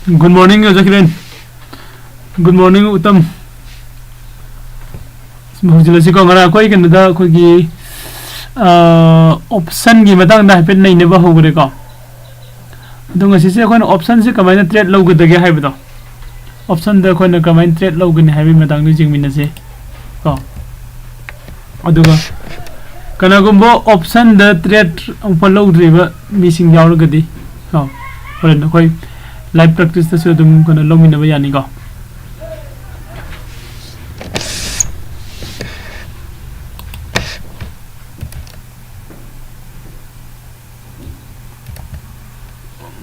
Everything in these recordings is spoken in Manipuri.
Good morning, Jakiren. Good morning, Uttam. Mujilasi ko ngara koi kanada ko gi option gi matang da pen nei ne ba hogre ko. Dunga si se ko option se kamai na trade logo da ge haibdo. Option da ko na kamai trade logo ni haibi matang ni jing min se. Ko. Aduga kana gumbo option da trade upon logo driver missing yaw ga di. Ko. Horen koi live practice ta se dum kana logo min ba yani ko.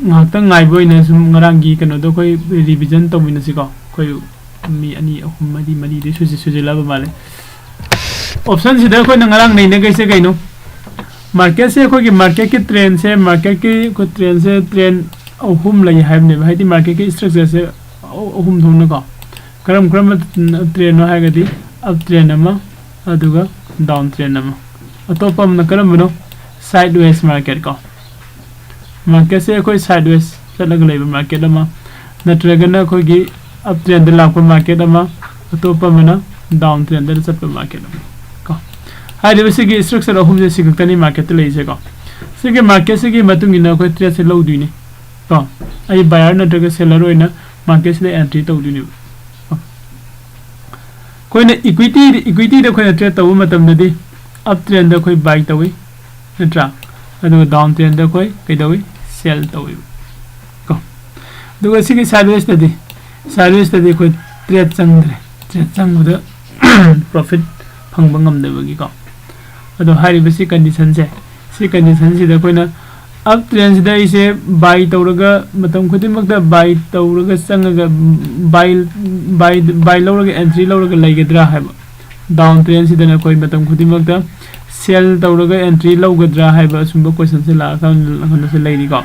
ngakta ngai boy na sum ngarangi kano do koi revision to min si ko koi mi ani ahum madi de suji la ba male option si da koi ngarang nei ne kaise kaino market se ko ki market ki trend se market ki ko trend se trend ahum lai haib ne bhai di market ki structure se ahum thong na ko karam trend no ha ga di up trend ama aduga down trend ama atopam na karam no sideways market ko market se koi sideways chala ga leba market ama natraga na koi gi up trend la ko market ama atopa mana down trend da chat pa market ko hai de se gi structure ahum je sig tani market le je ko se gi market se gi matung ina koi trade se lo du ni ko ai buyer na traga seller oina market se entry to du ni koi ne equity da koi na trade to matam da di up trend da koi buy to wi natra adu down trend da koi kai da wi sell to wi ko do si ki sideways da di ko trade chang da profit phang bangam da gi ko adu hari basi condition si da koi na up trend da ise buy to raga matam khudim mak da buy to raga chang ga buy lo raga entry lo raga lai gedra ha down trend si da na koi matam khudim mak da sell tawraga entry lawgadra haiba sumba question se la kan se laini ko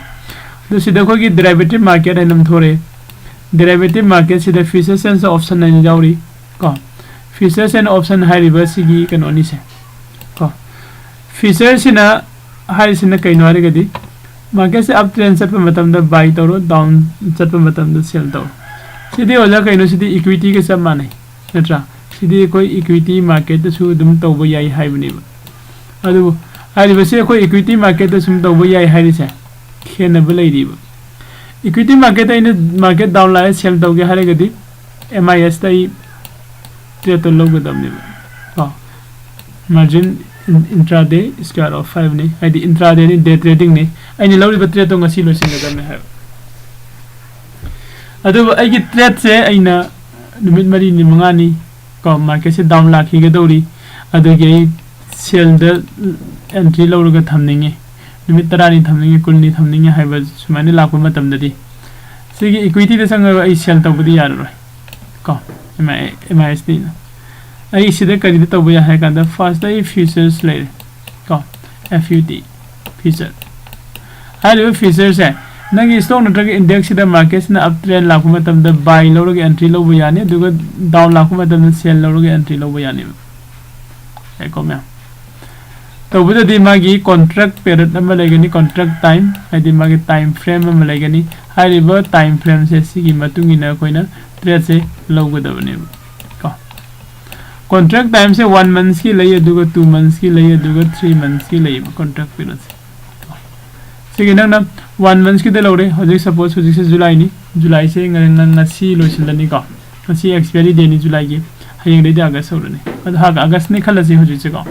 do sida ko gi derivative market ainam thore derivative market sida futures and option ai jawri ko futures and option hariba sigi kan oni se ko futures sina hai sina kaino ari gadi market se up trend sat pa matam da buy tawro down sat pa matam da sell taw sidi ola kaino sidi equity ke sam manai natra sidi koi equity market su dum tawba yai haibani adu hari base ko equity market da sum tawba yai hari se khena ba lai riba equity market ai market down la sell tawge hare gadi MIS tai trade to logo dam ne ba margin intraday square of 5 ne ai di intraday ni day trading ne ai ni lawri ba trade to ngasi lo sin da me ha adu ai gi trade se aina numit mari ni manga ni ko market se down la khi ga dori adu ge sell the entry lo ga thamninge numit tarani thamninge kulni thamninge haiba sumani lakwa matam dadi sigi equity de sanga ai sell tawdi yar roi ko MIS ni ai sida kari de tawba ya ha kan da first ai futures le ko FUT future haiba futures hai nagi stock na drug index da market na up trend lakwa matam da buy lo ga entry lo ba yani duga down lakwa matam da sell lo ga entry lo ba yani ai ko me तो बुदा दी मागी contract period नंबर लगेनी contract time है दी मागी time frame नंबर लगेनी हाई रिवर time frame से सिगी मतुंगी ना कोई ना trade से लोग दबने को contract time से 1 months की लये दुगा 2 months की लये दुगा 3 months की लये contract period से सिगी ना 1 months की दे लोगे हज़िक suppose हज़िक से जुलाई से नंगा सी लोचलनी का सी expiry day नी जुलाई की हाई इंग्लिश अगस्त हो रहे हैं हाँ अगस्त ने खला से हज़िक से का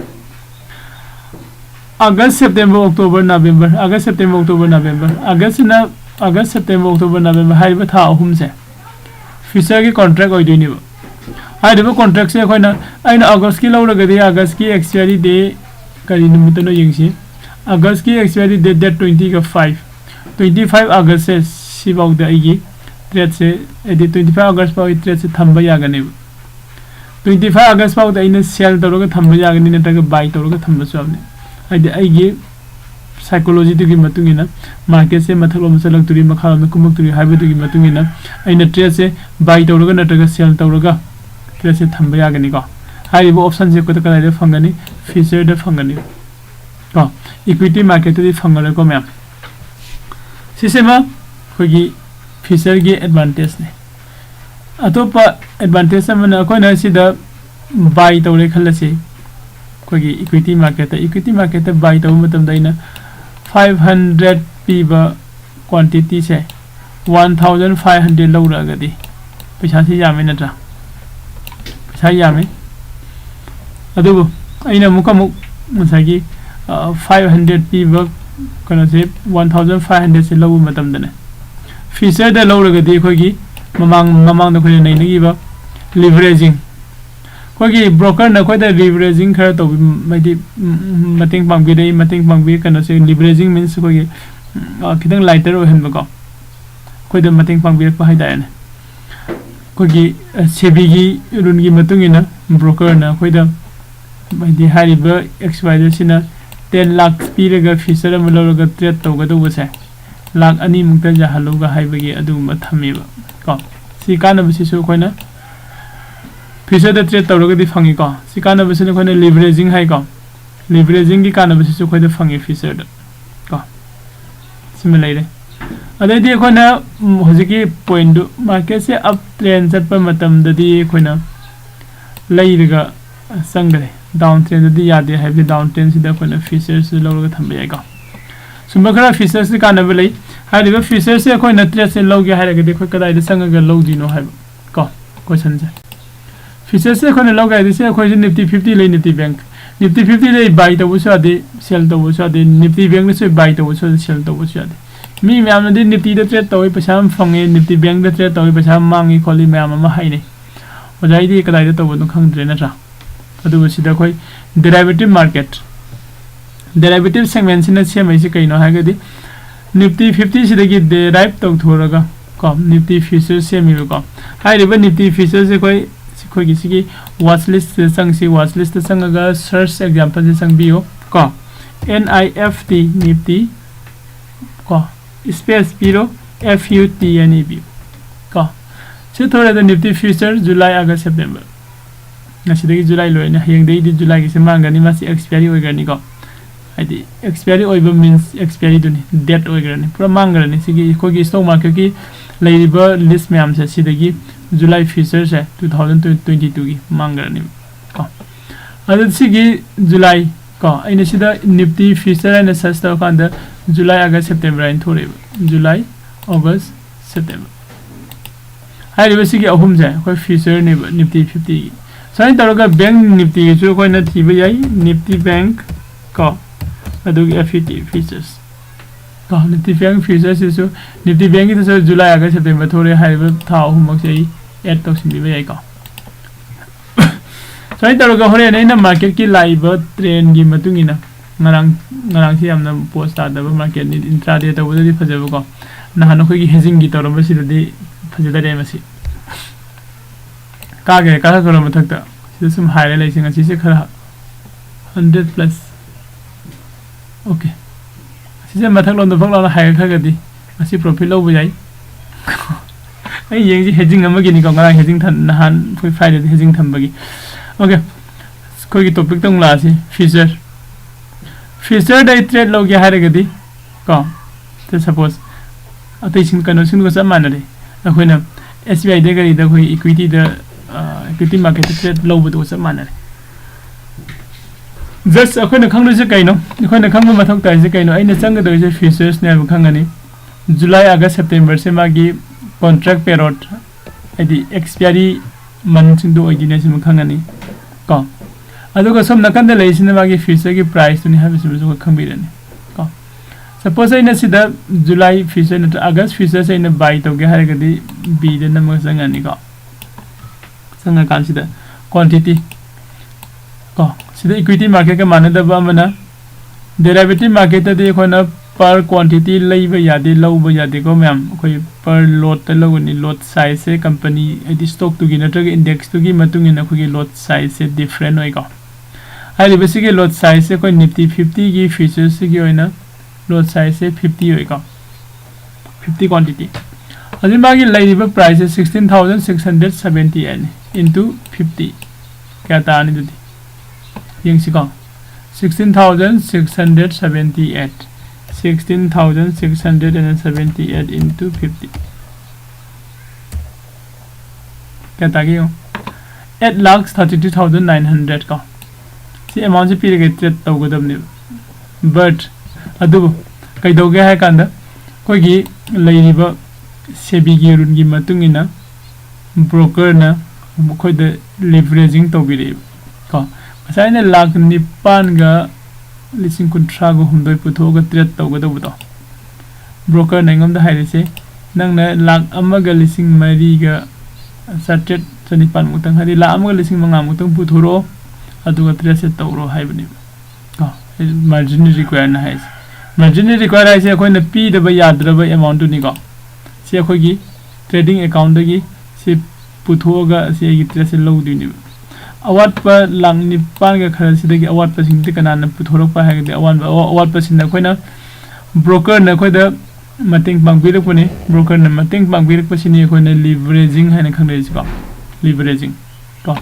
August, September, October, November. August, September, October, November. August, September, October, November. Hai ba tha ahum se. Future ki contract oi doi ni ba. Hai de ba contract se khoi na aina August ki laura ga de August ki expiry day kari numit no yeng si. August ki expiry date that 25 August se si bau da igi trade se edi 25 August pa trade se thamba ya ga ne. 25 August pa da ina sell toro ga thamba ya ga ni na ta ga buy toro ga thamba so ne. I psychology to give matungina market se mathalom selak turi makhala na kumak turi haibu to give matungina aina trade se buy tawraga nataga sell tawraga trade se thamba yagani ko haibu option se kota kala de fangani future de fangani ko equity market de fangala ko ma'am sisema khogi feature gi advantage ne atopa advantage amana koina sida buy tawre khalase kogi equity market buy taw matam daina 500 piba quantity se 1500 lawra gadi paisa si yame natra paisa yame adubu aina mukamuk musagi 500 piba kana se 1500 se lawu matam dane feature da lawra gadi kogi mamang da koi nei ngi ba leveraging kogi broker na koi da leveraging khara to mai mating pangbi kana se leveraging means kogi khidang lighter ohen ba ko koi da mating pangbi pa hai da ne kogi sebi gi run gi matung ina broker na koi da mai di hari ba xy sina 10 lakh piraga feature am lawra trade to ga do se lakh ani mukta ja haluga haibagi adu ma thamiba ko si kana bisi su koina feature da trade tawra di fangi ko si kana bisi ne koina leveraging hai ko leveraging gi kana bisi su koida fangi feature da ko similarly adai di koina hojiki point du market se up trend chat pa matam da di koina lairiga sangre down trend da di yade hai bi down trend si da koina features lawra thambe ai ko sumakara features se kana belai हारिबा फीचर से कोई नट्रेस से लोगे हारगे देखो कदाइ द संगगा लोदिनो हाइब को क्वेश्चन से फीचर से कोने लोगे दिसे कोइ निफ्टी 50 ले निफ्टी बैंक निफ्टी 50 ले बाय तो बुसो आदि सेल तो बुसो आदि निफ्टी बैंक ने से बाय तो बुसो सेल तो बुसो आदि मी म्याम ने निफ्टी द ट्रेड तो पैसा fungi Nifty bank the trade तो पैसा मांगी खोली म्याम मा हाइने ओजाइ दि कदाइ द तो बनो खंगद्रे नत्रा अदु सिदा कोइ डेरिवेटिव मार्केट डेरिवेटिव सेगमेंट सिना सेमै से कइनो हागदि Nifty 50 sidagi derive tau thoraga ko Nifty features se mi ko hairiba Nifty features se koi gi sigi watch list se sang si watch list sang ga search example se sang bio ko NIFT Nifty ko space biro FUTNEB ko se thora da Nifty feature July August September nasidagi July loina hayang dei di July gi se mangani ma si expiry oigani ko आदि एक्सपायरी ओइबो मींस एक्सपायरी दुनि डेट ओइग्रनि पुरा मांग्रनि सिगी कोगी स्टॉक मार्केट की लेरिबो लिस्ट में हमसे सिदगी जुलाई फ्यूचर से 2022 की मांग्रनि को अदि सिगी जुलाई को आइने सिदा निफ्टी फ्यूचर एंड सर्च तो कांद जुलाई अगस्त सितंबर इन थोरे जुलाई अगस्त सितंबर हाइरिबो सिगी अहुम जे कोई फ्यूचर ने निफ्टी 50 साइन तरोगा बैंक निफ्टी जो कोइ न थिबो याई निफ्टी बैंक को अदुगी FUT features को निफ्टी बैंक features इस निफ्टी बैंक की तो जुलाई अगस्त सितंबर थोड़े हाइबर था हुमक से ऐड तो सिंबी भी आएगा सही तरह का हो रहा है ना मार्केट की लाइव ट्रेंड की मतुंगी ना ngarang si amna post ta da market ni intraday ta wodi fajaba ko na hanu ko gi hedging gi torom si di fajada re masi ka ge ka ko rom thak ta si sum high lai singa si se khara 100 plus okay si se mathak lon da phak lon high kha ga di asi profit lo bu jai ai yeng ji hedging am gi ni ko ngarang hedging than na han phoi friday hedging tham ba gi okay ko gi topic tong la si feature day trade lo ge hare ga di ko to suppose atai sin kano sin ko sam manare akhoi SBI de gari da khoi equity da equity market trade lo bu do sam manare just akhoi na khanglu je kaino akhoi na khangbu mathok tai je kaino aina chang da je features ne bu khangani July August September se magi contract period adi expiry month do ogine se khangani ko aduga som nakanda leisina magi feature ki price tuni have se jo khambirani ko suppose ina sida July feature na August feature se ina buy to ge hare gadi b de nam sangani ko sanga kan sida quantity ko sida equity market ka manada ba mana derivative market de khona per quantity laiba yade lauba yade ko ma'am koi per lot ta logani lot size se company edi stock to gi natraga index to gi matung ina khoi lot size se different oi ko ai basically lot size se koi nifty 50 gi features se gi oina lot size se 50 oi ko 50 quantity ajin bagi laiba price is 16678 into 50 kya ta ani dudi yeng si ko 16678 16678 into 50 क्या ताकि 8,32,900 का सी अमाउंट से पीरे के ट्रेड तौगदबने बट अदुबो कइदोगे है कांदा कोई लैरिबा सेबीगी रूल की मतुंगिना ब्रोकर ना मखोद लेवरेजिंग तौबिरे को मसाइने लाख निपान गा लिसिंग कुंट्रा गो हमदोय पुथोगा ट्रेड तौगदबो ब्रोकर नंगम दा हाइरेसे नंगना लाख अमगा लिसिंग मरीगा सट्रेट चनिपान मुतंग हदि लाख अमगा लिसिंग मंगा मुतंग पुथोरो अदुगा ट्रेड से तौरो हाइबनि को मार्जिन रिक्वायर ना हाइस मार्जिन रिक्वायर हाइसे अखोइना पीदबा याद्रबा अमाउंट निको से अखोगी ट्रेडिंग अकाउंट दगी से पुथोगा से गी ट्रेड से लौदिनि अवाट पर लाख निपान गा खर सिदगी अवाट पर सिंग कनाना पुथोरक पा हागदि अवाट पर सिन अखोइना ब्रोकर न अखोइदा मतिंग पांगबिरकपने ब्रोकर न मतिंग पांगबिरकपसिनि अखोइना लीवरेजिंग हाइना खंगरेसिको लीवरेजिंग को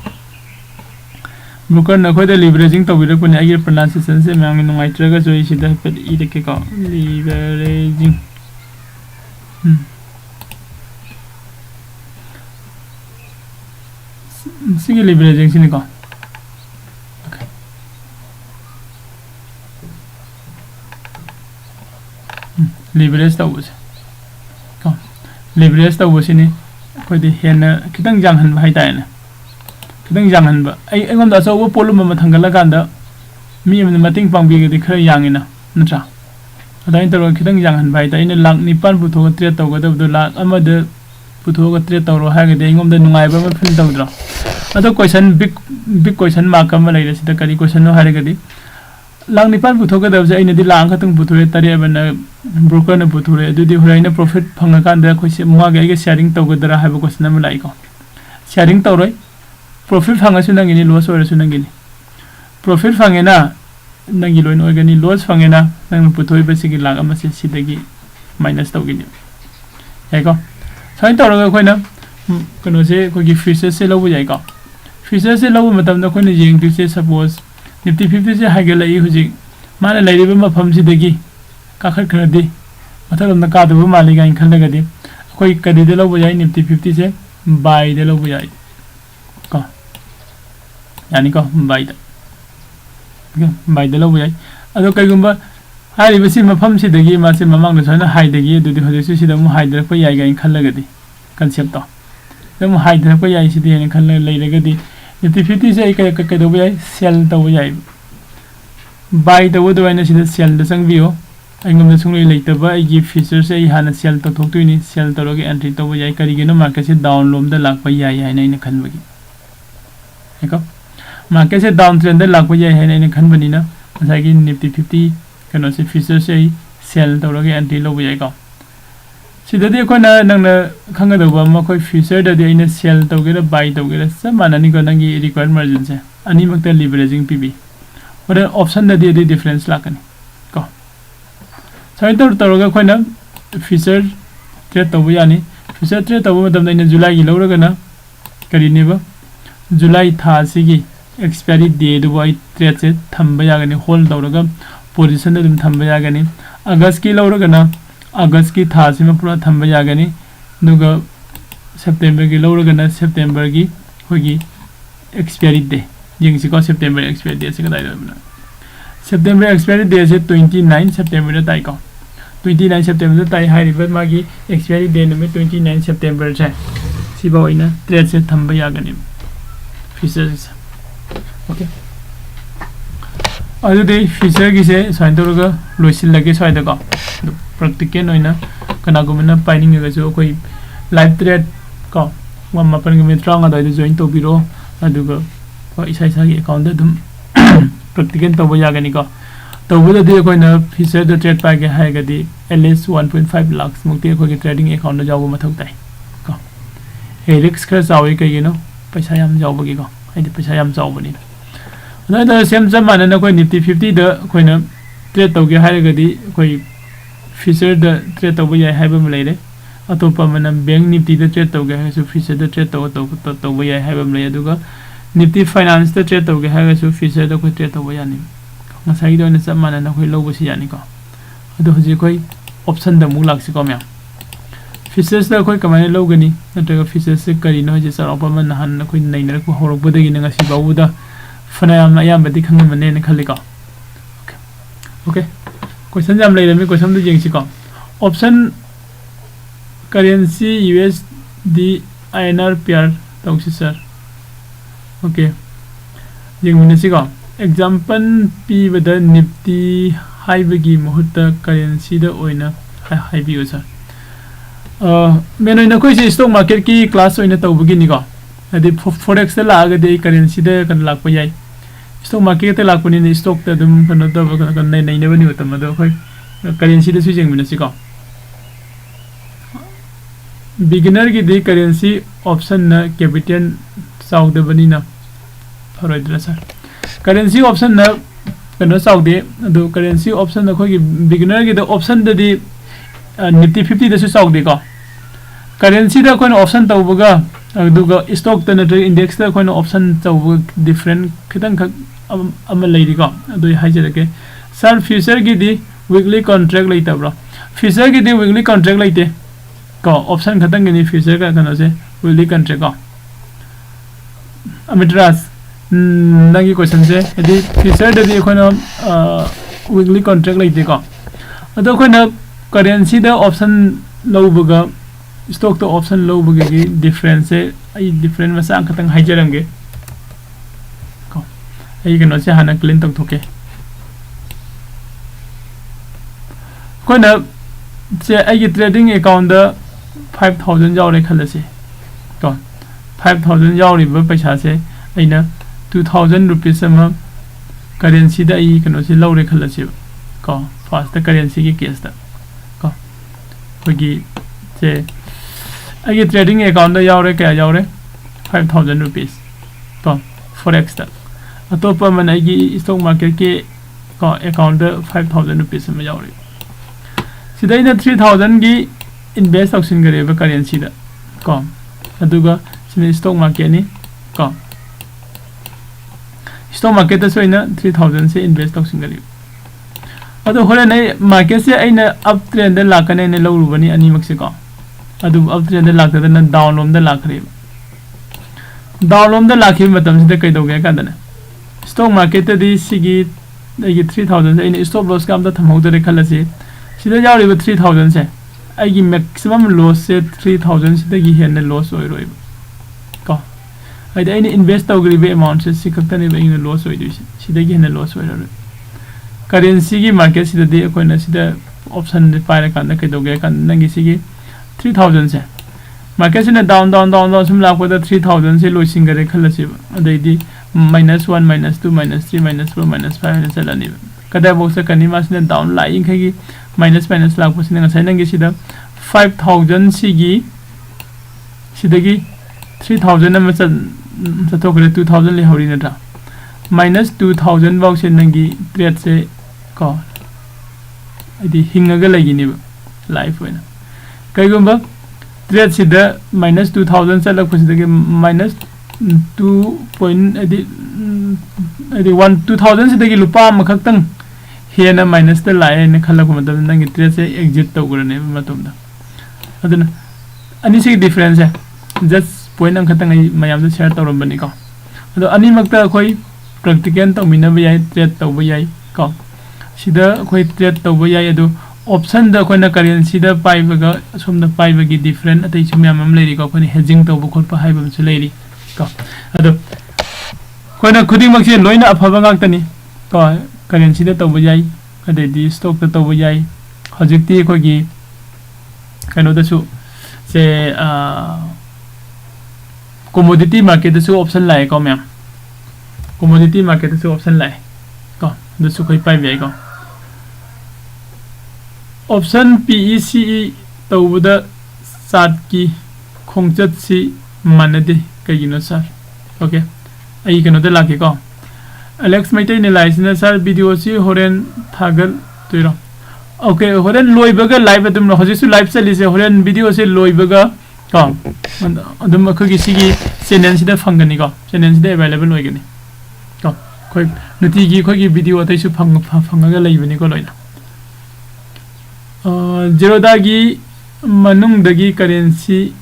ब्रोकर न अखोइदा लीवरेजिंग तौबिरकपने आगे प्रोनाउंसिएशन से मैं नुंगाइत्रगा जो इसिदा पर इदके को लीवरेजिंग सिंगे लीवरेजिंग सिनिको लीवरेज तौबसे को लीवरेज तौबसिनि कोइदि हेन खितंग जांगहन हाइतायना खितंग जांगहन अगोम दा अचौब पोलुम अमा थंगला कांदा मी अमन मतिंग पांगबिगदि खर यांगिना नत्रा अदाइन तरो खितंग जांगहन हाइता इन लाख निपान पुथोगा ट्रेड तौगदबदो लाख अमद पुथोगा ट्रेड तौरो हागदि अगोम दा नुंगाइबा म फिल तौद्रो अदो क्वेश्चन बिग क्वेश्चन मार्क अमा लैरसिदा करी क्वेश्चन नो हारगदि लाख निपान पुथोगदबसे अइनदि लाख खतंग पुथोरे तरेबन ब्रोकर न पुथोरे अदुदि होराइना प्रॉफिट फंगकांदा खोइसे मुहागे आगे शेयरिंग तौगदरा हाइबा क्वेश्चन अमा लाइको शेयरिंग तौरोय प्रॉफिट फंगसु नंगिनि लॉस ओरसु नंगिनि प्रॉफिट फंगेना नंगि लोइन ओइगनि लॉस फंगेना नंग पुथोय बसिगि लाख अमा से सिदगी माइनस तौगिनि याइको साइन तौरगा खोइना कनो से कोगी फ्यूचर से लबु याइको फ्यूचर से लबु मतमदा खोइना येंग से सपोज निफ्टी 50 से हाइगलई हुजिक माने लैरिबा मफम सिदगी काखर खरदि मथलमना कादबु मालिगा इन खलगदि कोई कदिदे लबु याइ निफ्टी 50 से बाय दे लबु याइ को यानी को बाय दा बाय दे लबु याइ अदो कइगुंबा हारिबसि मफम सिदगी मासे ममांग सना हाइदगी दुदि होजेसु सिदा मु हाइदरप याइ गा इन खलगदि concept to them hide ko yai sidi ne khal leiragadi Nifty 50 से कदोब याई सेल तब याई बाय तब दवाइना सिदा सेल द संगबियो आइगम सुंगलै लेतबा आइगी फीचर से हाना सेल तो थोक्तुइनि सेल तरोगे एंट्री तब याई करिगेनो मार्केट से डाउन लोम द लाख याई हाइना इन खनबगी हेको मार्केट से डाउन ट्रेंड द लाख याई हाइना इन खनबनिना मसागी निफ्टी 50 कनो से फीचर से सेल तरोगे एंट्री लो याई को सिददि कोना नंगना खंगदबा मखोय फ्यूचर ददि आइना सेल तौगेरा बाय तौगेरा समानानि को नंगी रिक्वायर्ड मार्जिन से अनि मक्ता लिवरेजिंग पीबी और ऑप्शन ददि दि डिफरेंस लाकनि को साइन तौरगा कोना फ्यूचर ट्रेड तौब यानी फ्यूचर ट्रेड तौब मतम दैना जुलाई लौरगना करिनेबा जुलाई था सिगी एक्सपायरी डे दु बाय ट्रेड से थंबा यागनि होल्ड तौरगा पोजीशन दम थंबा यागनि अगस्त की लौरगना अगस्त की था से पूरा थंबा यागनी दुगा सितंबर की लौरगना सितंबर की होगी एक्सपायरी डे जिंगसी को सितंबर एक्सपायरी डे से कदाई दबना सितंबर एक्सपायरी डे से 29 सितंबर ताई को 29 सितंबर ताई हाइरिबा मागी एक्सपायरी डे नंबर 29 सितंबर से सिबावइना ट्रेड से थंबा यागनी फीचर से ओके अदुदे फीचर की से साइन तौरगा लोइसिल लगे साइड को प्रैक्टिकल होइना कनागुमना पाइनिंग गजो कोई लाइव ट्रेड को वन मपन के मित्रांग अदाइ जॉइन तोबिरो अदुगा को इसा इसा के अकाउंट दम प्रैक्टिकल तब यागनी को तबुद दे कोइना फीचर द ट्रेड पागे हाइगदी एटलीस्ट 1.5 लाख मुक्ति को के ट्रेडिंग अकाउंट जावो मथौ ताइ को हे रिस्क खर जावै कइनो पैसा याम जावबगी को आइदि पैसा याम जावबनी अदा सेम जम मानना कोई निफ्टी 50 द कोइना ट्रेड तौगे हाइगदी कोई फीचर द ट्रेड तब याई हाइबा म लेरे अतोपा मन बैंक निफ्टी द ट्रेड तौगे हाइसु फीचर द ट्रेड तब याई हाइबा म ले अदुगा निफ्टी फाइनेंस द ट्रेड तौगे हाइसु फीचर द कोई ट्रेड तब यानी ngasai do na samana na khoi lobo si yani ko ado hoji koi option da mu laksi ko mya features da khoi kamai logani natraga features se kari no je sarapa man han khoi nainer ko horok bodagi na ngasi bawuda fana yam ayam badi khang mane ne khali ka okay question jam lai rami question du jeng si ko option currency USD INR pair tawsi sir okay jeng min si ko example p whether nifty high bagi muhutta currency da oina high bi sir meno na koi stock market ki class oina tawbagi ni ko adi forex la aga de currency da kan lak pa yai stock market te lak puni ni stock ta dum kan da kan nei nei ne bani utam da koi currency da su jeng min si ko beginner ki de currency option na capital saud bani na faroi dra sir currency option na kano saudi do currency option na khoi beginner ki the option da di nifty 50 da su saudi ko currency da khoi option tawbuga aduga stock ta na index da khoi option taw different khitang khak amal leiri ko adu haijera ke sir future ki di weekly contract leita bro future ki di weekly contract leite ko option khatang ni future ka kano se weekly contract ko amitras nangi question se edi future da di khona weekly contract lai de ko ado khona currency da option low buga stock to option low buga gi difference ai different masa ang khatang haijaram ge ko ai kano se hana clean tok thoke khona se ai gi trading account da 5000 jaw re khala se ko 5000 jaw ri ba paisa se aina 2000 rupees ama currency da I kano se lawre khala se ko first the currency ki case da ko hogi se ai trading account da yawre kya yawre 5000 rupees to forex da atopa man ai stock market ke ko account da 5000 rupees ama yawre sidai na 3000 gi invest auction gare ba currency da ko aduga sine stock market ni ko stock market da soina 3000 se invest auction gare adu hore nei market se aina up trend da lakane ne lawru bani ani makse ko adu up trend da lakda na down lom da lakre down lom da lakhi matam se da kai doge ka da stock market da di sigi ai 3000 se aina stop loss kam da thamau da khalase sida yawri ba 3000 se ai maximum loss se 3000 se da gi hen loss oi roi ko ai da invest tawgri be amount se sikatani be in loss oi disi sida gi hen loss oi roi currency gi market sida de ko na sida option de paira kan da kai doge kan nangi sigi 3000 se market se na down sum la ko da 3000 se losing gare khalase adai di -1 -2 -3 -4 -5 ne salani kada bo se kani mas ne down lying khagi minus la ko sine ngai nangi sida 5000 sigi sidagi 3000 na ma to gre 2000 le hori na ta -2000 baw se nangi trade se ko adi hinga ga lagi ni life wena kai gumba trade sida -2000 se la ko sidagi -2 point adi 2000 sidagi lupa ma khaktang hena minus the line ne khala ko matam nangi trade se exit to gurane matum da aduna ani se difference hai just point ang khatang ai mayam da share tawram bani ko ado ani makta khoi practical to mina ba yai trade to ba yai ko sida khoi trade to ba yai ado option da khoi na currency da pai ba ga som da pai ba gi different atai chum yam am leiri ko khoi hedging to ba khot pa hai ba su leiri ko ado khoi na khuding mak se loina aphaba ngak tani ko currency da tawba yai kade di stock da tawba yai hojikti ko gi kano da su se commodity market da su option lai ko mem commodity market da su option lai ko da su kai pai yai ko option PECE tawba da sat ki khongchat si manade kai gino sir okay ai kano da laki ko Alex Maitai ne license sir video si horen thagal toiro okay horen loibaga live adum no hojisu live chali se horen video se loibaga ko adum khagi sigi channel sida phangani ko channel sida available hoigani ko khoi nuti gi khogi video tai su phangaga leibani ko loina Zerodha gi manungdagi currency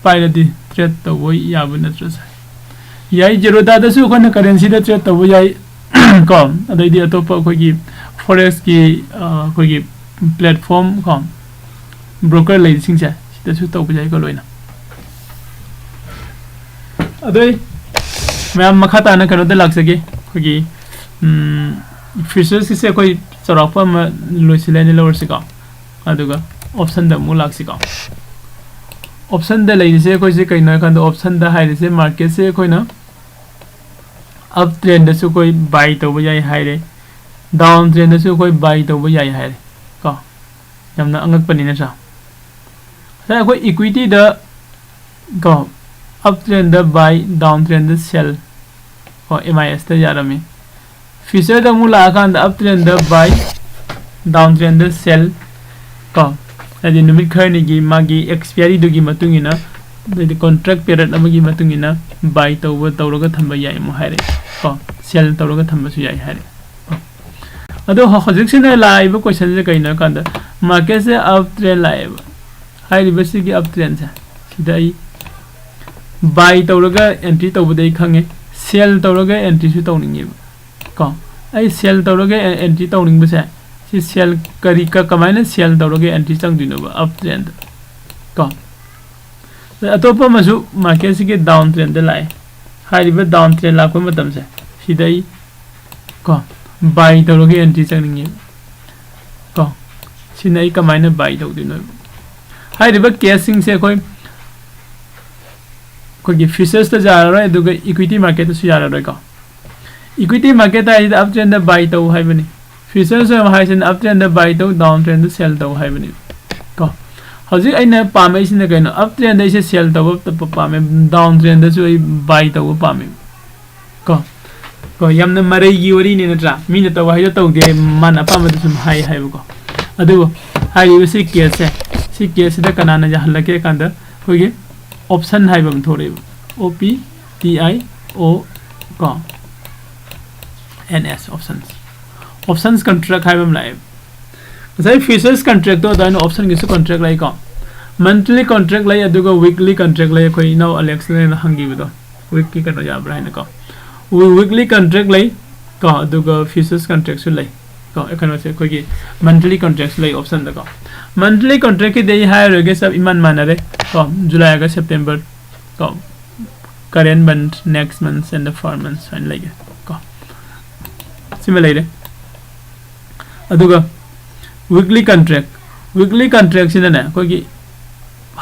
pairadi trade tawoi yabu natra sai yai Zerodha da su khona currency da trade tawu yai ko adai atopa khogi forex ki khogi platform ko broker lai sing cha da su tawu yai ko loina adai मैम मखा ताना करो दे लग सके क्योंकि फीचर्स से कोई चौरापा में लोचिले ने लोअर सिका अदुगा ऑप्शन द मु लग सिका ऑप्शन द ले से कोई से कहीं ना कहीं ऑप्शन द हाई से मार्केट से कोई ना अप ट्रेंड से कोई बाई तो वो जाए हाई रे डाउन ट्रेंड से कोई बाई तो वो जाए हाई रे का यमना अंगक पनी ना सा सर कोई इक्विटी द का up trend the buy, down trend the sell or MIS the yarami feature the mula kan the up trend the buy, down trend the sell ko adi numit kharni gi magi expiry dugi matungina the contract period amagi matungina buy tawba tawraga thamba yai mo haire ko sell tawraga thamba su yai haire ado hojik sina live question je kaina kan da market se up trend live high reverse gi up trend sa sidai buy tawraga entry tawbadai khange sell tawraga entry su tawningi ko ai sell tawraga entry tawning ba sa si sell kari ka kamaina sell tawraga entry changdino ba up trend ko atopa masu market se down trend da lai high river down trend la ko matam sa sidai ko buy tawraga entry changningi ko sinai kamaina buy tawdino high river casing se koi कोई फीचर्स तो जा रहा है दुगे इक्विटी मार्केट से जा रहा है का इक्विटी मार्केट है अप ट्रेंड द बाय तो है बनी फीचर्स है वहां से अप ट्रेंड द बाय तो डाउन ट्रेंड द सेल तो है बनी का हजी अइना पामे सिने कइनो अप ट्रेंड से सेल तो पामे डाउन ट्रेंड से बाय तो पामे को यमना मरे gi wari ne natra mi ne to hai to de man apama de sum hai hai ko adu hai si case da kanana ja halake kanda hoye option hai bam thore OPTIO ko NS options contract hai bam lai sai features contract to da option gi su contract lai ko monthly contract lai aduga weekly contract lai koi now alex ne hangi bido weekly ka ya bra ne ko weekly contract lai ko aduga features contract su lai ko ekan se koi gi monthly contract lai option da ko monthly contract ki dei hire ge sab iman manare ko July August September ko current month next month and the 4 months and like ko similarly aduga weekly contract sin na ko gi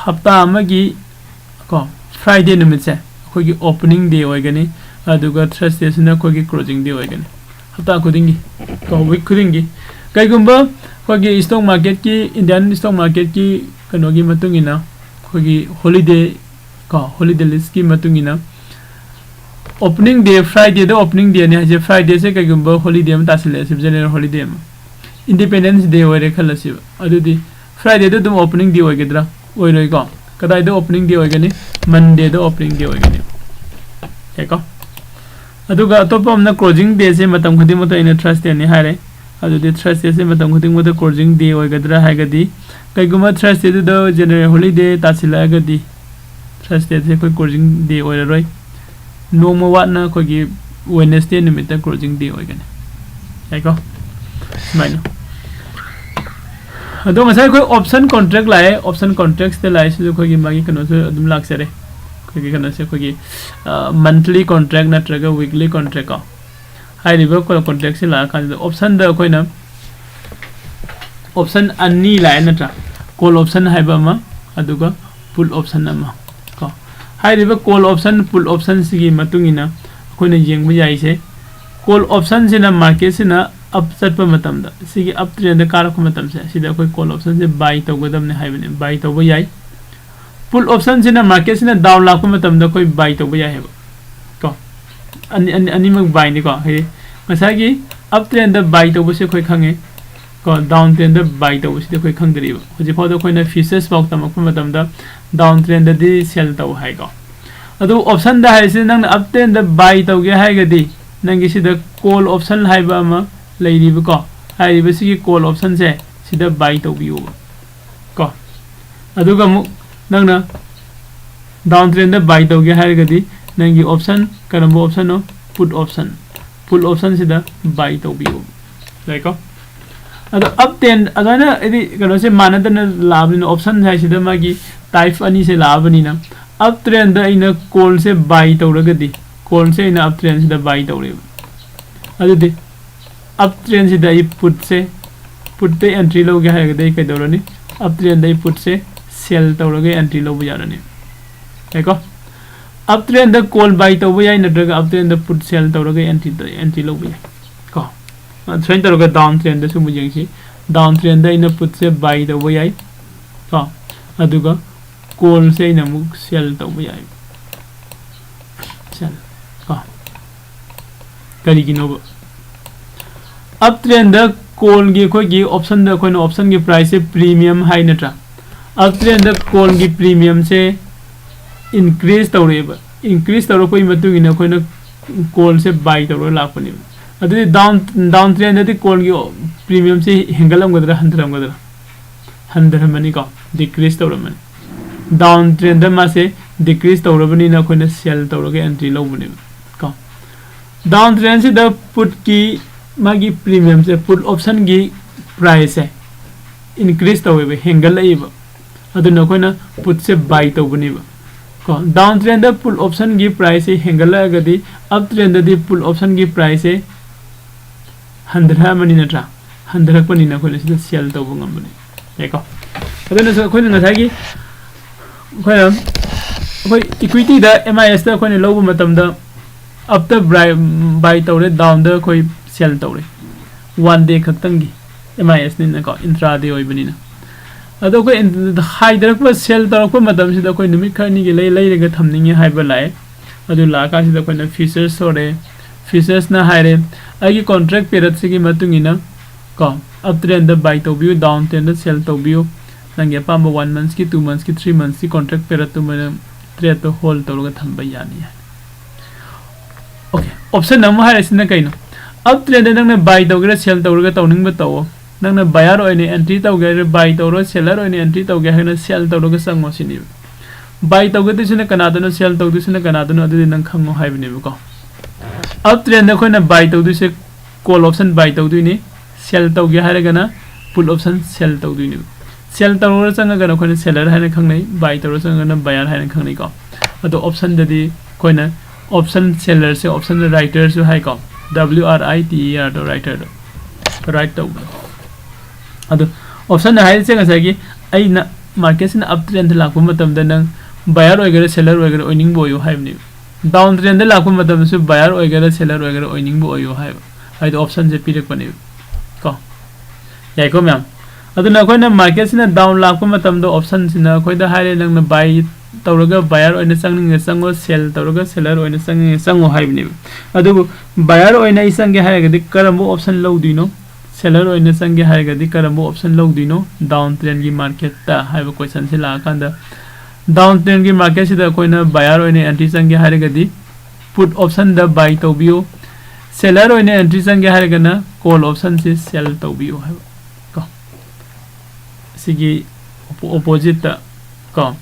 hafta amagi ko Friday numit se ko gi opening day hoigani aduga Thursday sin ko gi closing day hoigani hafta kudingi ko week kudingi kai gumba ko gi stock market ki Indian stock market ki kano gi matungina ko gi holiday list ki matungina opening day Friday the opening day ne je Friday se kai gumba holiday ma tasile se general holiday ma Independence Day hoire khalasi adudi Friday the opening day hoigedra oiroi ko kadai the opening day hoigani Monday the opening day hoigani eko aduga topa amna closing day se matam khudi mata ina Thursday ne hare adudi Thursday se matam khudi mata closing day hoigedra haigadi kai guma Thursday the general holiday tasila agadi Thursday se koi closing day oiroi no mo watna ko gi Wednesday nimit ta closing day hoigani eko maino ado masai koi option contract lai option contracts te lai su koi gi magi kano su adum lak sare koi gi kano se koi gi monthly contract na traga weekly contract ka high river ko contract se la kan option da koi na option anni lai na tra call option hai ba ma aduga pull option ama ko high river call option pull option sigi matungina koi na yeng ba yai se call option se na market se na up chat pa matam da sigi up trend da kar ko matam se sida koi call option se buy to godam ne hai bane buy to bo yai pull option se na market se na down la ko matam da koi buy to bo yai ba ko ani mag buy ni ko he masai gi up trend da buy to bo se koi khange ko down trend da buy to bo se koi khang dri ba hoji pho da koi na features box tam ko matam da down trend da di sell to hai ko adu option da hai se nang up trend da buy to ge hai ga di nang gi sida call option hai ba ma leiri ba ko hai ba si call option se sida buy to bi ba ko अदुगा मु नंगना डाउन ट्रेंड बाय तौगे हारगदी नंगी ऑप्शन करंबो ऑप्शन नो पुट ऑप्शन सिदा बाय तौबियो लाइको अदो अप ट्रेंड अदना इदि कनो से मानदन लाबनि ऑप्शन है सिदा मागी टाइप अनि से लाबनि ना अप ट्रेंड इन कॉल से बाय तौरगदी कॉल से इन अप ट्रेंड सिदा बाय तौरे अदुदि अप ट्रेंड सिदा इ पुट पे एंट्री लोगे हारगदी कैदौरनि अप ट्रेंड पुट से सेल तौरगे एंट्री लो बुजारनि देखो अप ट्रेंड कॉल बाय तौब याय नद्रगा अप ट्रेंड पुट सेल तौरगे एंट्री लो बुजाय को ट्रेंड तौरगा डाउन ट्रेंड सु मुजेंसी डाउन ट्रेंड इन पुट से बाय तौब याय को अदुगा कॉल से इन मु सेल तौब याय सेल को करी गिनो अप ट्रेंड कॉल गी कोई गी ऑप्शन द कोई ऑप्शन की प्राइस से प्रीमियम हाई नट्रा अप ट्रेंड कॉल की प्रीमियम से इंक्रीज तौरेब इंक्रीज तौर कोई मतुगी न कोई कॉल से बाय तौर लापनी अदि डाउन ट्रेंड दि कॉल की प्रीमियम से हेंगलमगदरा हंदरमनी को डिक्रीज तौरमनी डाउन ट्रेंड मा से डिक्रीज तौरबनी न कोई सेल तौरगे एंट्री लौबनी को डाउन ट्रेंड से द पुट की मागी प्रीमियम से पुट ऑप्शन की प्राइस है इंक्रीज तौबे हेंगल लेब अदुन कोई पुट से बाय तौबनी को डाउन ट्रेंड पुल ऑप्शन की प्राइस हेंगल लगदी अप ट्रेंड दी पुल ऑप्शन की प्राइस हंद्रा मनी नट्रा हंद्रक पनी न कोले सिदा सेल तौब ngambani देखो अदुन सो कोई नसाई की कोई इक्विटी दा एमआईएस दा कोई लोब मतम दा अप द बाय तौरे डाउन दा कोई सेल तौरे 1 डे खतंगी एमआईएस नि न को इंट्रा डे होइबनी ना अदो कोई हाइदरक सेल तौरक मतम सिदा कोई निमित खरनी के लेरगा थमनिंगे हाइबा लाए अदु लाका सिदा कोई ना फीचर्स होरे फीचर्स ना हाइरे आगी कॉन्ट्रैक्ट पीरियड से की मतुंगिना को अप ट्रेंड बाय तौबियो डाउन ट्रेंड सेल तौबियो नंगे पाम 1 मंथ्स की 2 मंथ्स की 3 मंथ्स की कॉन्ट्रैक्ट पीरियड तो मैं ट्रेड तो होल्ड तौरगा थंबा यानी है ओके ऑप्शन नंबर हाइसिना कइनो अप ट्रेंड नंग बाय तौगरा सेल तौरगा तौनिंग बताओ नंग बायर ओइने एंट्री तौगे बाय तौरो सेलर ओइने एंट्री तौगे हना सेल तौरगा संगो सिनी बाय तौगदिसना कनादनो सेल तौदिसना कनादनो अदि नंग खंगो हाइबनेबको अप ट्रेंड खोना बाय तौदिसे कॉल ऑप्शन बाय तौदिनी सेल तौगे हारगना पुल ऑप्शन सेल तौदिनी सेल तौरो संगना खोना सेलर हाने खंगनै बाय तौरो संगना बायर हाने खंगनै को अदो ऑप्शन ददि खोना ऑप्शन सेलर से ऑप्शन राइटर से हाइ को WRITER तो राइटर राइट तौ अदो ऑप्शन हाइ से गसागी आइना मार्केट से अप ट्रेंड लाखो मतम द नंग बायर ओइगरे सेलर ओइगरे ओइनिंग बोयो हाइबनी डाउन ट्रेंड लाखो मतम से बायर ओइगरे सेलर ओइगरे ओइनिंग बोयो हाइब हाइ द ऑप्शन से पिरक बने को याइको मैम अदो न कोइना मार्केट से डाउन लाखो मतम द ऑप्शन सिना कोइदा हाइरे नंग बाय तौरगा बायर ओइना संगिंग संगो सेल तौरगा सेलर ओइना संगिंग संगो हाइबनी अदो बायर ओइना इसंगे हाइगदि करमबो ऑप्शन लौदिनो सेलर ओइना संगे हाइगदि करमबो ऑप्शन लौदिनो डाउन ट्रेंड की मार्केट ता हाइबो क्वेश्चन से लाकांदा डाउन ट्रेंड की मार्केट से कोइना बायर ओइना एंट्री संगे हाइगदि पुट ऑप्शन द बाय तौबियो सेलर ओइना एंट्री संगे हाइगना कॉल ऑप्शन से सेल तौबियो हाइबो को सिगी ऑपोजिट ता को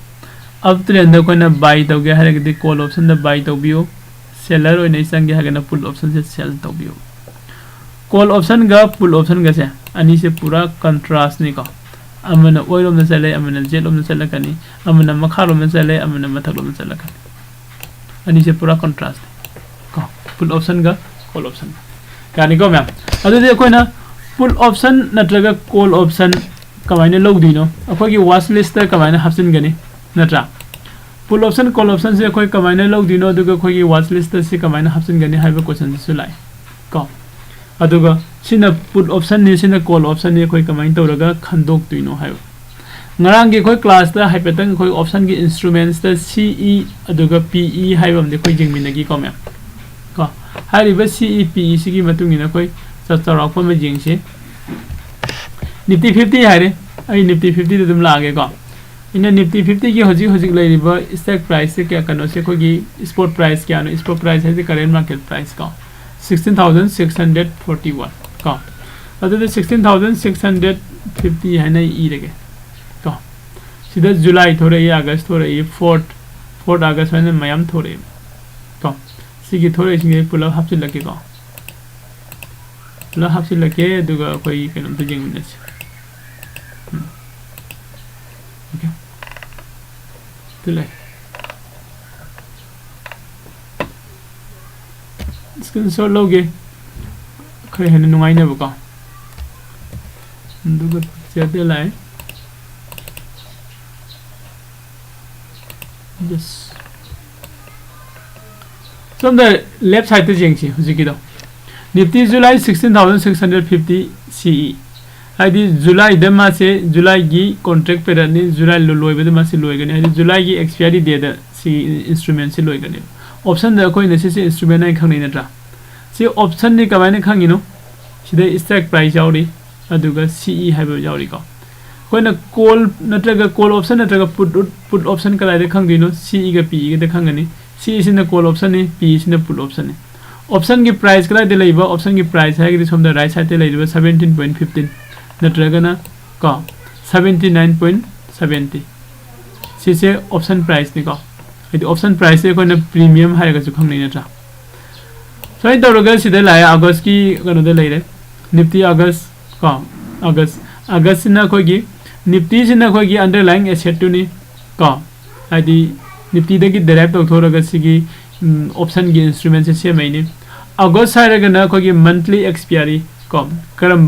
अब ट्रेंड कोइना बाय तौगे हाइगदि कॉल ऑप्शन द बाय तौबियो सेलर ओइना संगे हाइगना पुल ऑप्शन से सेल तौबियो कॉल ऑप्शन का पुल ऑप्शन का से अनि से पूरा कंट्रास्ट नहीं को अमन ओइरोम न चले अमन जेलोम न चले कनी अमन मखारोम न चले अमन मथलोम न चले कनी अनि से पूरा कंट्रास्ट को पुल ऑप्शन का कॉल ऑप्शन कानी को मैम अदु दे कोइना पुल ऑप्शन नत्रगा कॉल ऑप्शन कमाइने लौदिनो अखोगी वाच लिस्ट त कमाइने हापसिन गनी नत्रा पुल ऑप्शन कॉल ऑप्शन से कोई कमाइने लौदिनो दुगा खोगी वाच लिस्ट से कमाइने हापसिन गनी हाइबो क्वेश्चन से लाइ को अदुगा सिना पुट ऑप्शन नि सिना कॉल ऑप्शन नि कोई कमाइन तौरगा खंदोक तुइनो हाइबो ngarang gi khoi class ta haipetang khoi option gi instruments ta CE aduga PE haibam de khoi jingmin gi ko me ko hari ba CE PE sigi matung ni na khoi chacharak pa ma jing se nifty 50 haire ai nifty 50 de dum lage ko ina nifty 50 gi hoji lai ri ba stock price se kya kano se khoi gi spot price kya no spot price hai the current market price ko 16641 ko adu de 16650 hai nai e lege सिदा जुलाई थोड़े अगस्त थोड़े 4 अगस्त में मैम थोड़े को सिगी थोड़े सिंगे पुला हाफिल लगे को पुला हाफिल लगे दुगा कोई कलम तो जिंग मिनस ओके तुले स्क्रीनशॉट लोगे खरे हने नुंगाई ने बका दुगा चेते लाए yes so on the left side the jing chi hujiki do nifty july 16650 ce adi july dema se july gi contract period ni july lo loi be ma se loi gani adi july gi expiry date da si instrument se loi gani option da koi ne se instrument nai khang nei na tra si option ni ka ba ne khang ni no sida strike price yauri aduga ce haiba yauri ko कोई कॉल नत्रगा कॉल ऑप्शन नत्रगा पुट ऑप्शन का लाइदे खंग दिनो सी का पी के खंगनी सी इसिन कॉल ऑप्शन है पी इसिन पुट ऑप्शन है ऑप्शन की प्राइस का लाइदे लेबा ऑप्शन की प्राइस है कि सोम द राइट साइड ते लेबा 17.15 नत्रगा ना का 79.70 सी से ऑप्शन प्राइस नि का यदि ऑप्शन प्राइस से कोई प्रीमियम है का खंग नहीं नत्रा सो इन तोरगा सिदे लाया अगस्त की कनो दे लेरे निफ्टी अगस्त का अगस्त ना कोई निफ्टी से ना कोई अंडरलाइंग एसेट टू नहीं का आदि निफ्टी दे की डायरेक्ट तो थोड़ा गसी की ऑप्शन की इंस्ट्रूमेंट से महीने अगस्त सारे का ना कोई मंथली एक्सपायरी का करम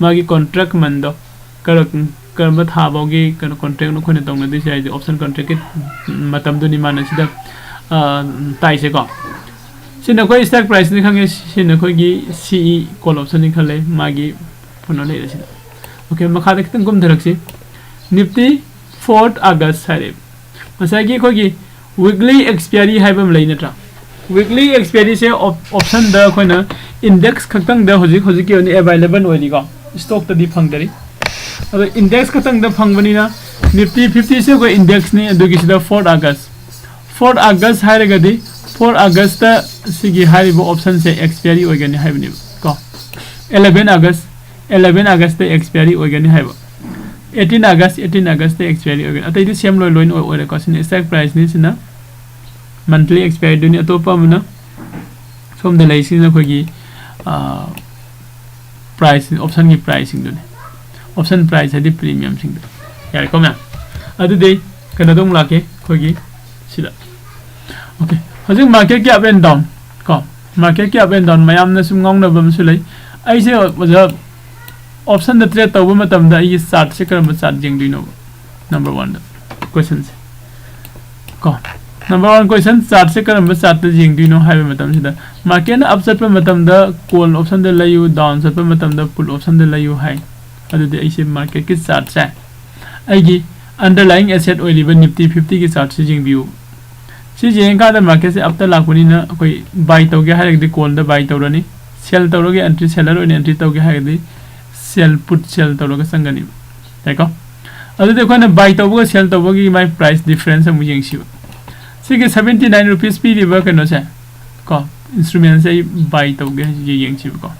मागी कॉन्ट्रैक्ट मंदो करम था बागी कर कॉन्ट्रैक्ट नो कोने तो नदी से ऑप्शन कॉन्ट्रैक्ट के मतलब दो निमान से ताई से का से ना कोई स्टॉक प्राइस नहीं खांगे से ना कोई सीई कॉल ऑप्शन नहीं खाले मागी पुनः ले रही ओके मखा देखते हैं गुम धरक्सी निफ्टी 4 अगस्त है मसाई की कोई वीकली एक्सपायरी है बम लेने ट्रा वीकली एक्सपायरी से ऑप्शन द कोई ना इंडेक्स खतंग द होजिक होजिक की अवेलेबल होनी का स्टॉक तदी फंगदरी अब इंडेक्स खतंग द फंगबनी ना निफ्टी 50 से कोई इंडेक्स नहीं अदुगी सिदा 4 अगस्त है गदी 4 अगस्त सिगी हारिबो ऑप्शन से एक्सपायरी होगनी है बनी का 11 अगस्त ते एक्सपायरी होगनी है 18 अगस्त ते एक्सपायरी होगनी अतै दि सेम लोइन ओरे को सिन स्टॉक प्राइस नि सिना मंथली एक्सपायरी दुनि अतोपा मना सोम दे लैसिन खोगी प्राइस ऑप्शन की प्राइसिंग दुनि ऑप्शन प्राइस है प्रीमियम सिंग यार को मैं अदु दे कना दम लाके खोगी सिदा ओके हजिक मार्केट के अप एंड डाउन को मार्केट के अप एंड डाउन मयाम न सुम ngong न बम सुलै ऐसे मतलब ऑप्शन द ट्रेड तब मतम द ये चार्ट से करम चार्ट जिंग दिनो नंबर 1 क्वेश्चन से को नंबर 1 क्वेश्चन चार्ट से करम चार्ट जिंग दिनो हाइबे मतम सिदा मार्केट न अप चट मतम द कॉल ऑप्शन द लयु डाउन चट मतम द पुट ऑप्शन द लयु हाई अदु दे ऐसे मार्केट के चार्ट से आइगी अंडरलाइंग एसेट ओइलिब निफ्टी 50 के चार्ट से जिंग व्यू सी जेंग का द मार्केट से अब तक लाकुनी न कोई बाय तोगे हाइगे कॉल द बाय तोरनी सेल तोरोगे एंट्री सेलर ओन एंट्री तोगे हाइगे सेल पुट सेल तोरोगे संगनी देखो अदु देखो न बाय तोबो सेल तोबो की माय प्राइस डिफरेंस हम यंगसी सिगे 79 रुपीस पी दिबा कनो से को इंस्ट्रूमेंट से बाय तोगे ये यंगसी को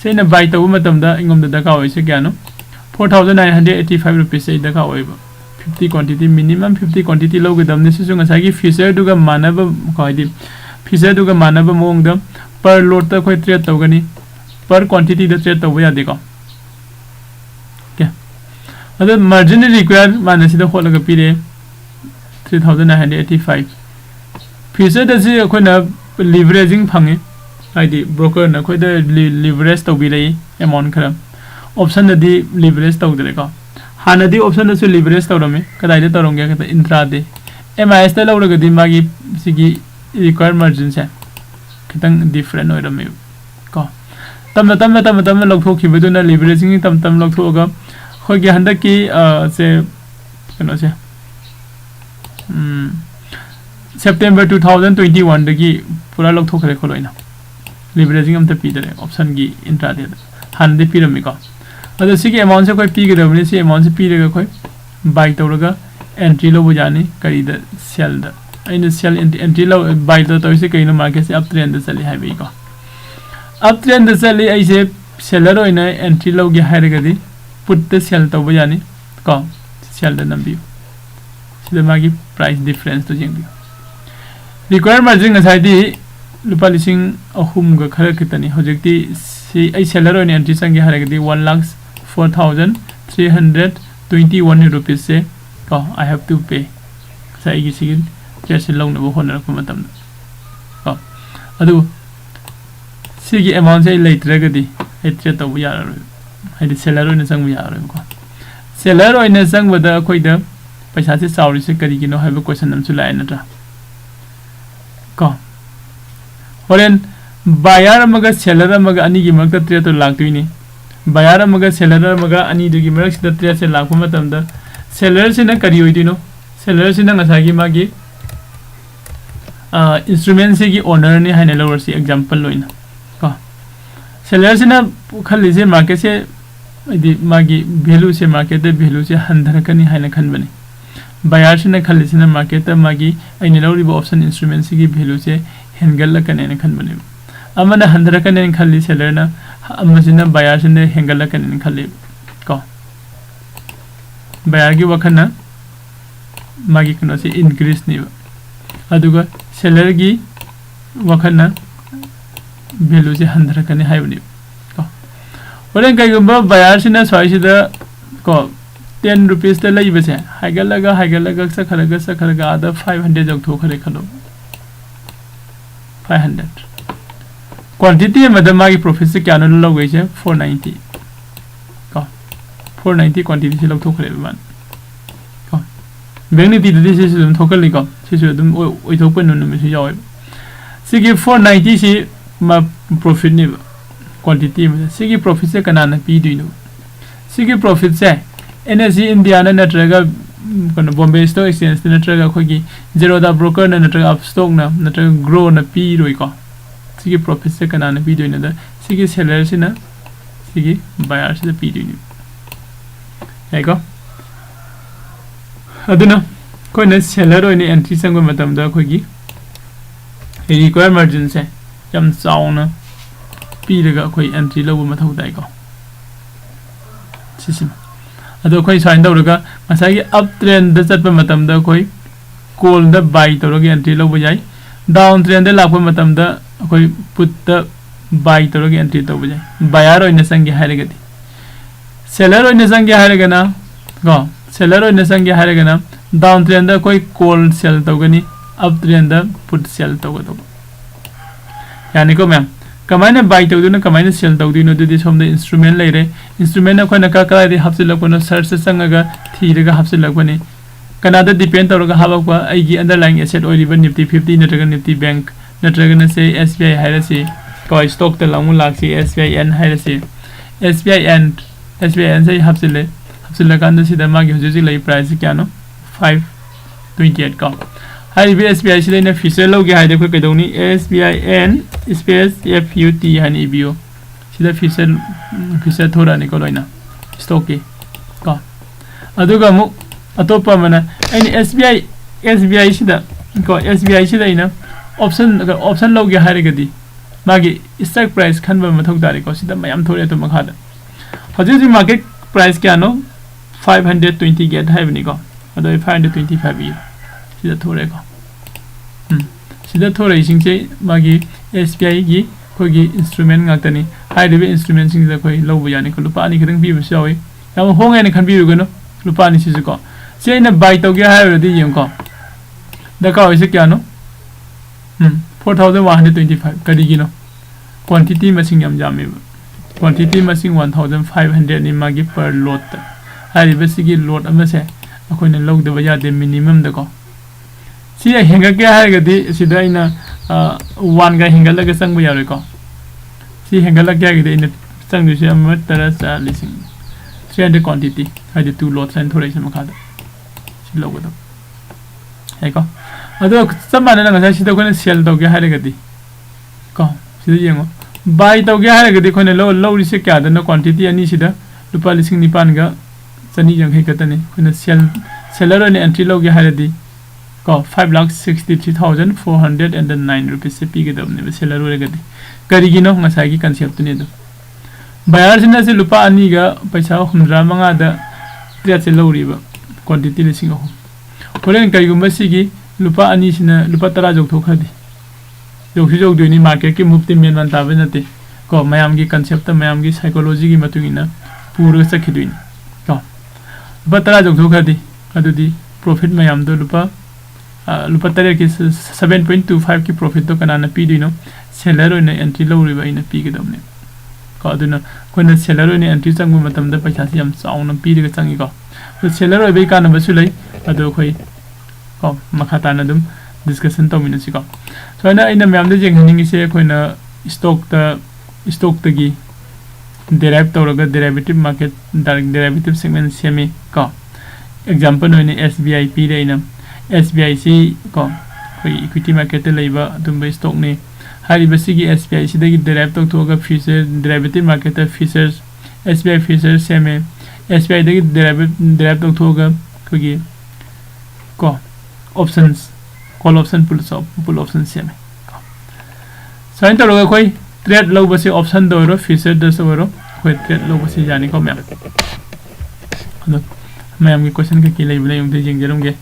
से न बाय तोबो मतम दा इंगम दा का होइसे क्यानो 4985 रुपीस से दका होइबो 50 क्वांटिटी मिनिमम 50 क्वांटिटी लोगे दमने से जो ngसागी फीचर दुगा मानब कोइदि फीचर दुगा मानब मोंग द पर लोड तक कोई ट्रेड तोगनी पर क्वांटिटी द ट्रेड तोबो यादे को अदर मार्जिन रिक्वायर मानसी द होलगा पीरे 3985 फीचर दसी अखोना लिवरेजिंग फंगे आइदि ब्रोकर न खोइ द लिवरेज तोबि लै अमाउंट खरा ऑप्शन दि लिवरेज तोदरे को हानदि ऑप्शन दसु लिवरेज तोरमे कदाइदे तोरंगे कता इंट्राडे एमआईएस द लौरगा दि मागी सिगी रिक्वायर मार्जिन से खतंग डिफरेंट होइरमे को तम लौथोखिबदुना लिवरेजिंग तम लौथोगा खोगी हंदक की से कनो से सेप्टेम्बर 2021 दगी पूरा लौथोखरे खोलोइना लिवरेजिंग अमता पीदरे ऑप्शन की इंट्राडे हानदे पीरमिको अदो सिगी अमाउंट से कोई पीगदबने से अमाउंट से पीरेगा कोई बाय तौरगा एंट्री लो बुजानी करीदा सेल द आइन सेल एंट्री लो बाय तो से कइनो मार्केट से अप ट्रेंड चली हाइबेको अप ट्रेंड चली ऐसे सेलर होइना एंट्री लो गे हाइरगदी पुट द सेल तो बुजानी को सेल द नंबी sida magi price difference to jengbi required margin ngasai lupa lising ahum ga khara kitani hojekti si ai seller on entry sangi haragdi 1,04,321 rupees se I have to pay sai gi sigin just long na hona ko matam adu sigi amount sai leitragadi etre to bu yaro hai seller on sang bu yaro ko seller on sang bada koi da paisa se sauri se kari gi no have question nam chu lai na ta ko horen buyer amaga seller amaga ani gi makta tre to lagtuini buyer amaga seller amaga ani du gi marak sida tre se lagpu matam da seller se na kari hoidino seller se na ngasagi magi instrument se gi owner ni haina lower si example loina ko seller se na khali se market se di magi value se market de value se handhar kani haina khanbani buyer se na khali se na market magi aini lori bo option instrument se gi value se hengal la kane ne khanbani amana handhar kane khali seller na amajina buyer se ne hengal la kane khali ko buyer gi wakhana magi kano se increase ni aduga seller gi wakhana value se handhar kane haibani ko oren kai gumba buyer se na soi sida ko 10 rupees te lai bese haigalaga sakharaga ada 500 jog thokhare khalo 500 quantity madam magi profit se kya no logai che 490 ko 490 quantity se log thokhare ban ko bengni ti de se dum thokali ko se dum oi thok pen no me se yaw sigi 490 si ma profit ni quantity me sigi profit se kana na pi duino sigi profit se NSE India na natraga kono Bombay Stock Exchange na natraga khogi Zerodha broker na natraga Upstox na natraga grow na pi roi ko sigi profit se kana na pi doina da sigi seller se na sigi buyer se pi doini ai ko aduna koi na seller oi ni entry sang matam da khogi required margin se yam chauna pi daga khoi entry lobu mathau dai ko sisim ado koi sign dawraga masagi up trend da chatpa matam da koi call da buy tawragi entry lobu jai down trend da lakpa matam da koi put da buy tawragi entry tawbu jai buyer oina sangi hairagadi seller oina sangi hairagana go seller oina sangi hairagana down trend da koi call sell tawgani up trend da put sell tawgado yani ko ma'am kamaina buy tawduna kamaina sell tawdino dudi somda instrument leire instrument na khona ka ka ri hapsil lakona search sangaga thiraga hapsil lakbani kanada depend tawraga habakwa aigi underlying asset oiliba nifty 50 natraga nifty bank natraga na se SBI hairasi ko stock ta lamu laksi SBIN hairasi SBIN se hapsil kan da sida magi hoji lai price kya no 528 ka hai bi SBI sile na feature logi hai dekho kedoni SBIN space FUT hani bio sida feature thora ni ko loina stock ki ka aduga mu atopa mana ani SBI sida ko SBI sida ina option logi hai regadi magi strike price khanba mathok dari ko sida mayam thore to makha da hoji market price kya no 520 get hai ni ko ado 525 bi sida thore ko sida thore singche magi SBI gi kogi instrument ngakani hai de instrument sing da koi lobu yani ko lupa ani khadang bi bu sawi yam hongai ne khan bi ru gano lupa ani si ko se na buy to ge hai ro di yeng ko da ka oi se kya no 4125 kadi gi no quantity masing yam jami quantity masing 1500 ni magi per lot hai de sigi lot ama se akoi ne log da ba ya de minimum da ko si henga ke ha ga di sida ina 1 ga henga la ga sang bu ya ko si henga la ke ga di ina sang du se am tara sa lising 300 quantity ha de 2 lot san thore se ma kha da si lo go do hai ko ado samana na ga sida ko ne sell do ge ha ga di ko sida yengo buy do ge ha ga di ko ne lo ri se kya da na quantity ani sida lupa lising ni pan ga chani jang he ka ta ne ko ne seller ne entry lo ge ha di ko 5,63,409 rupees se pi gedam ne seller ore gadi kari gino ngasai gi concept ne do buyer sina se lupa ani ga paisa 100 manga da trade se lori ba quantity le singa ho होरेन कईगुंबा सिगी लुपा अनि सिना लुपा 10 जोगथोखदि जोगसि जोगदोनि मार्केट की मुफ्ती मेनमान ताबे नते को मयाम की कांसेप्ट मयाम की साइकोलॉजी की मतुगिना पूरा सखिदुइन को लुपा 10 जोगथोखदि अदुदि प्रॉफिट मयाम दो लुपा 3 की 7.25 की प्रॉफिट तो कनाना पीदिनो सेलर ओइना एंट्री लौरिबा इना पीगदमने को अदुना कोइना सेलर ओइना एंट्री चंगबा मतमदा पैसा सि याम चाउना पीदिगा चंगी को तो सेलर ओइबे कानबसु लै अदो खोइ को मखा ताना दुम डिस्कशन तौमिनसि को सोना इन मैम दे जेंगनिंग से कोइना स्टॉक तगी डेराइव तौरगा derivative market direct derivative segment सेमी को एग्जांपल ओइने SBI पी रेना SBI सी को कोई इक्विटी मार्केट ते लेबा दुम स्टॉक ने हारि बसिगी SBI सिदगी डेराइव तौथोगा future derivative market futures SBI future सेमे SBI दगी डेराइव तौथोगा कोगी को options call option pull option सेमे साइन तौरगा कोई ट्रेड लौबसे ऑप्शन दोरो फ्यूचर दसोरो कोई ट्रेड लौबसे जानि को मैम अदो मैम की क्वेश्चन के लेबले युंते जेंगजरमगे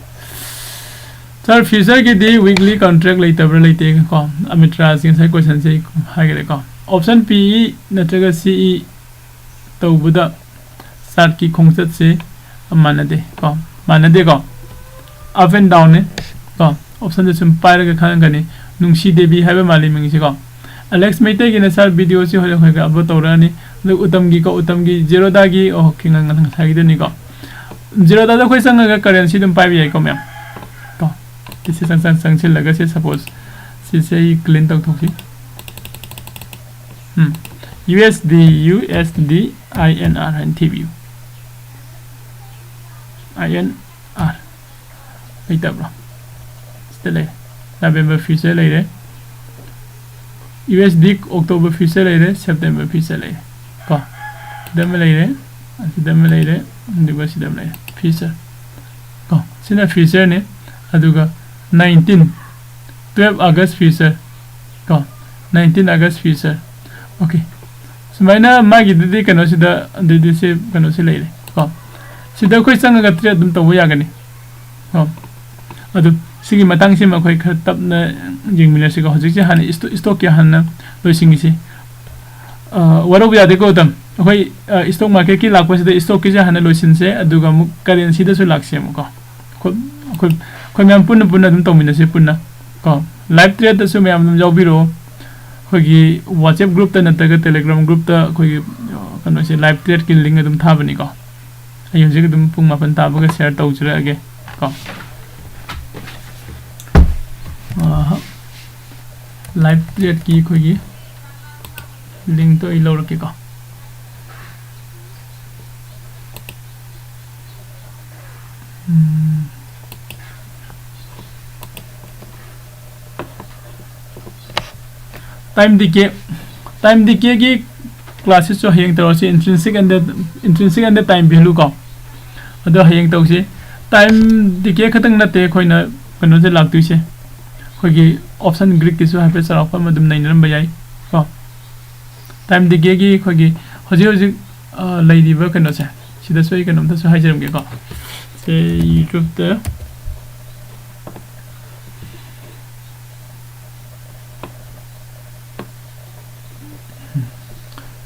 सर फ्यूचर के दी वीकली कॉन्ट्रैक्ट लेतबर लेते को अमित्राज के साइ क्वेश्चन से हागरे को ऑप्शन PE नत्रगा CE तौबुदा सात की खोंगसत से मानदे को अप एंड डाउन ने को ऑप्शन से सुम पाइरगा खानगने नुंसी देवी हाइबे माली मिंगसे को अलेक्स मेटे की सर वीडियो से होले होगा अब तौरानी उत्तम की जेरोदा की ओ खिंगंग साइदनी को जेरोदा तो कोई संग करेंसी तुम पाइबे को मैम तो किसी संग से लगा से सपोज से ही क्लीन तक थोकी USD INR and TBU INR इतना ब्रो स्टेले नवंबर फ्यूचर ले रहे USD अक्टूबर फ्यूचर ले रहे सितंबर फ्यूचर ले को दम ले रहे फ्यूचर को सिना फ्यूचर ने अदुगा 12 अगस्त फ्यूचर को 19 अगस्त फ्यूचर ओके सुमाइना मागी दे कनो सिदा दे से कनो से ले को सिदा कोई संग गत्रे दम तो यागनी को अदु सिगी मतंग से मखोय ख तबना जिंगमिनसे को हजिक से हाने स्टॉक के हाना लोइसिंग से वरो यादे को तम कोई स्टॉक मार्केट की लाख से स्टॉक के हाने लोइसिन से अदुगा मु करेंसी दसु लाखसे मु को मैम पुन्ना दम तौमिनसे पुन्ना को लाइव ट्रेड दसु मैम दम जावबिरो खोगी WhatsApp ग्रुप त नतगा Telegram ग्रुप त खोगी कनो से लाइव ट्रेड की लिंक दम थाबनी को अय हजिक दम पुंग मापन ताबगा शेयर तौजरागे को लाइव ट्रेड की खोगी लिंक तो इलो रखे को टाइम दिके की क्लासेस जो हयंग तौसे इंट्रिंसिक एंड टाइम वैल्यू को अदो हयंग तौसे टाइम दिके खतंग नते खोइना कनो जे लागतुसे खोगी ऑप्शन ग्रीक किसु हापे सराफा मदम नाइनरम बयाई को टाइम दिके की खोगी हजि लैदिबा कनो से सिदा सोई कनो त सो हाइजरम के को से YouTube त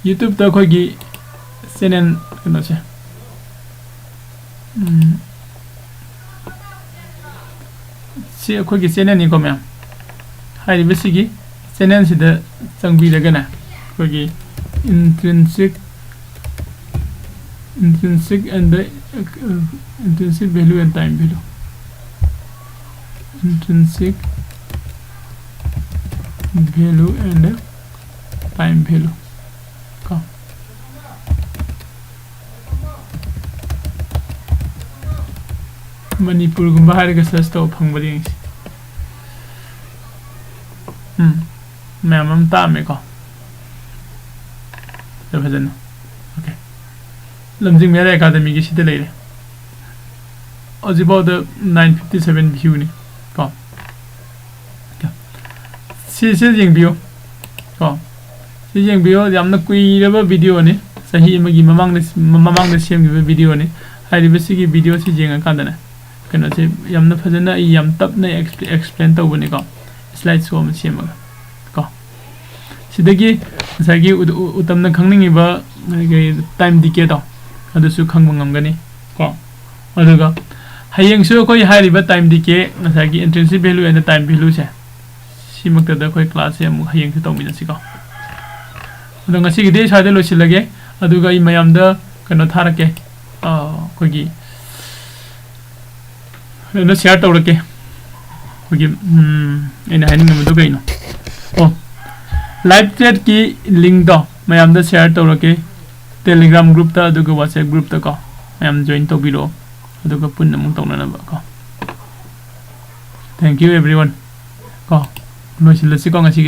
YouTube त खोगी चैनल कनो से से खोगी चैनल नि को मैम हाइ बसिगी चैनल सिदा चंगबि लगना खोगी intrinsic and the intrinsic value and time value intrinsic value and time value को मणिपुर गुम्बा हारगा सर्च तो फंगबदि मैम तामे को भजन ओके लमजिंग मेरा एकेडमी की सिते लेरे अजिबाउ द 957 व्यू नि को से जेंबियो को से जेंबियो यामना कुइरबा वीडियो ने सही मगी ममांग सेमगिबा वीडियो ने हाइरिबसिगी वीडियो से जेंगा कांदना ꯀꯩꯅꯣꯁꯦ ꯌꯥꯝꯅ ꯐꯖꯅ ꯑꯩ ꯌꯥꯝ ꯇꯞꯅ ꯑꯦꯛꯁꯄ꯭ꯂꯦꯟ ꯇꯧꯕꯅꯤꯀꯣ ꯁ꯭ꯂꯥꯏꯗ ꯁꯣ ꯑꯃ ꯁꯦꯝꯃꯒ ꯀꯣ ꯁꯤꯗꯒꯤ ꯉꯁꯥꯏꯒꯤ ꯎꯇꯝꯅ ꯈꯪꯅꯤꯡꯉꯤꯕ ꯇꯥꯏꯝ ꯗꯤꯀꯦꯗꯣ ꯑꯗꯨꯁꯨ ꯈꯪꯕ ꯉꯝꯒꯅꯤ ꯀꯣ ꯑꯗꯨꯒ ꯍꯌꯦꯡꯁꯨ ꯑꯩꯈꯣꯏ ꯍꯥꯏꯔꯤꯕ ꯇꯥꯏꯝ ꯗꯤꯀꯦ ꯉꯁꯥꯏꯒꯤ ꯏꯟꯇ꯭ꯔꯤꯟꯁꯤꯛ ꯚꯦꯂꯨ ꯑꯦꯟड ꯇꯥꯏꯝ ꯚꯦꯂꯨꯁꯦ ꯁꯤꯃꯛꯇꯗ ꯑꯩꯈꯣꯏ ꯀ꯭ꯂꯥꯁꯁꯦ ꯑꯃꯨꯛ ꯍꯌꯦꯡꯁꯨ ꯇꯧꯃꯤꯟꯅꯁꯤꯀꯣ ꯑꯗꯣ ꯉꯁꯤꯒꯤꯗꯤ ꯁ꯭ꯋꯥꯏꯗ ꯂꯣꯏꯁꯤꯜꯂꯒꯦ ꯑꯗꯨꯒ ꯑꯩ ꯃꯌꯥꯝꯗ ꯀꯩꯅꯣ ꯊꯥꯔꯛꯀꯦ ꯑꯩꯈꯣꯏꯒꯤ ꯀꯩꯅꯣ ꯁꯤꯌꯔ ꯇꯧꯔꯛꯀꯦ ꯑꯩꯈꯣꯏꯒꯤ ꯑꯩꯅ ꯍꯥꯏꯅꯤꯡꯉꯤꯕꯗꯨ ꯀꯩꯅꯣ ꯑꯣ ꯂꯥꯏꯚ ꯆꯦꯠꯀꯤ ꯂꯤꯡꯛꯇꯣ ꯃꯌꯥꯝꯗ ꯁꯤꯌꯔ ꯇꯧꯔꯛꯀꯦ ꯇꯦꯂꯤꯒ꯭ꯔꯥꯝ ꯒ꯭ꯔꯨꯞꯇ ꯑꯗꯨꯒ ꯋꯥꯆꯦꯞ ꯒ꯭ꯔꯨꯞꯇ ꯀꯣ ꯃꯌꯥꯝ ꯖꯣꯏꯟ ꯇꯧꯕꯤꯔꯛꯑꯣ ꯑꯗꯨꯒ ꯄꯨꯟꯅ ꯑꯃꯨꯛ ꯇꯧꯅꯅꯕ ꯀꯣ ꯊꯦꯡꯛ ꯌꯨ ꯑꯦꯚ꯭ꯔꯤꯋꯥꯟ ꯀꯣ ꯂꯣꯏꯁꯤꯜꯂꯁꯤꯀꯣ ꯉꯁꯤꯒꯤꯗꯤ